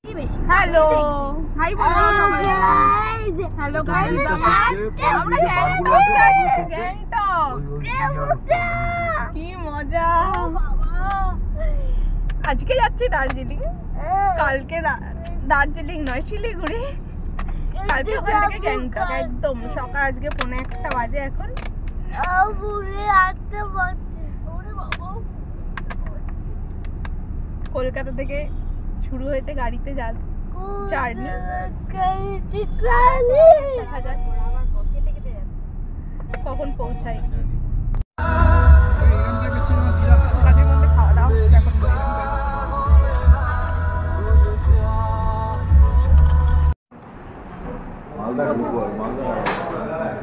Hello hi বলো সবাই। Hello guys, আমরা গ্যাংটক। কি মজা! আজকে যাচ্ছি দার্জিলিং, কালকে দার্জিলিং নয় শিলিগুড়ি, কালকে ওখান থেকে গ্যাংটক। একদম সকাল, আজকে 1:45 বাজে এখন। কলকাতা থেকে শুরু হয়েছে গাড়িতে জার্নি। কখন পৌঁছাই খাওয়া দাওয়া এখন।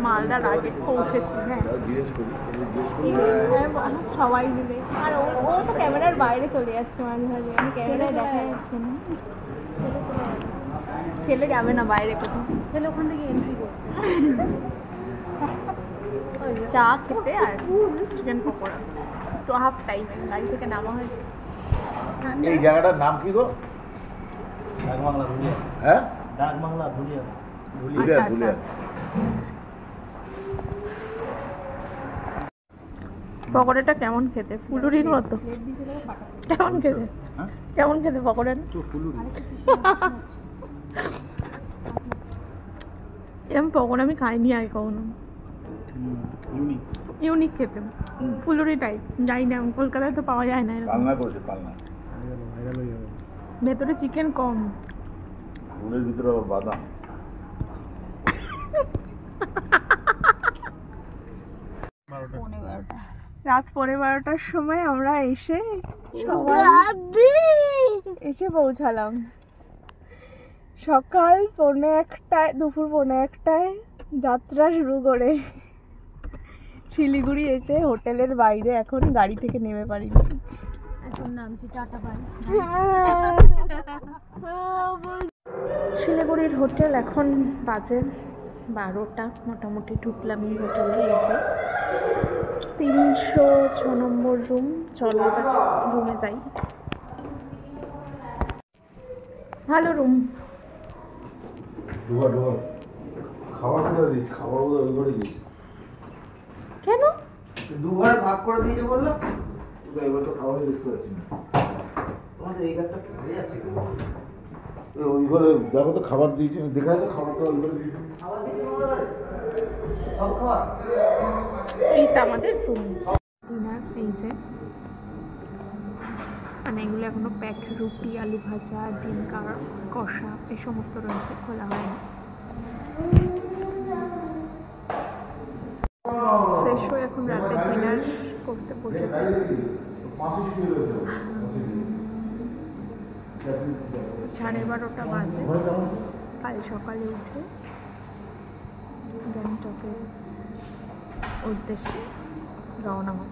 মালদার আগে পৌঁছেছি। হ্যাঁ সবাই মিলে, আর ও তো ক্যামেরার বাইরে চলে যাচ্ছে মাঝে মাঝে, আমি ক্যামেরায় দেখা যাচ্ছে না। ছেলে যাবে না বাইরে কোথাও, ছেলে ওখান থেকে এন্ট্রি করছে চা খেতে আর চিকেন পকোড়া। তো হাফ টাইমে গাড়ি থেকে নামা হয়েছে। এই জায়গাটার নাম কি গো? ডাকবাংলা ধুলিয়া। হ্যাঁ, ডাকবাংলা ধুলিয়া। ধুলিয়া। পকোড়াটা কেমন খেতে? ফুলুরির মতো কেমন খেতে? কেমন খেতে পকোড়াটা? এরকম পকোড়া আমি খাইনি আগে কখনো। ইউনিক খেতে, ফুলুরি টাইপ। যাই না, কলকাতায় তো পাওয়া যায় না এরকম। ভেতরে চিকেন কম, ফুলের ভিতরে আবার বাদাম। রাত 12:15টার সময় আমরা এসে পৌঁছালাম। সকাল 1:45, দুপুর 1:45 যাত্রা শুরু করে শিলিগুড়ি এসে হোটেলের বাইরে এখন গাড়ি থেকে নেমে পারিনি। এখন নামছি টাটা বাই। শিলিগুড়ির হোটেল এখন বাজে 12টা মোটামুটি। ঢুকলাম এই হোটেলে, এসে 306 নম্বর রুম। চলো এবার রুমে যাই। ভালো রুম। কেন দুবার ভাগ করে দিয়েছে বললো? এবার তো খাওয়াই দেখতে পাচ্ছি না। তোমাদের এই ঘরটা পড়ে যাচ্ছে কেন? ওই ঘরে দেখো তো খাবার দিয়েছি, দেখা যাচ্ছে খাবারটা ওই ঘরে দিয়েছি। এইটা আমাদের রুম। ডিনার এই যে, মানে এগুলো এখনো প্যাক। রুটি, আলু ভাজা, ডিম কষা এই সমস্ত রয়েছে, খোলা হয়নি। ফ্রেশ হয়ে এখন রাতে ডিনার করতে বসেছি। 12:30 বাজে। কাল সকালে উঠে গ্যাংটকের উদ্দেশ্যে রওনা হব।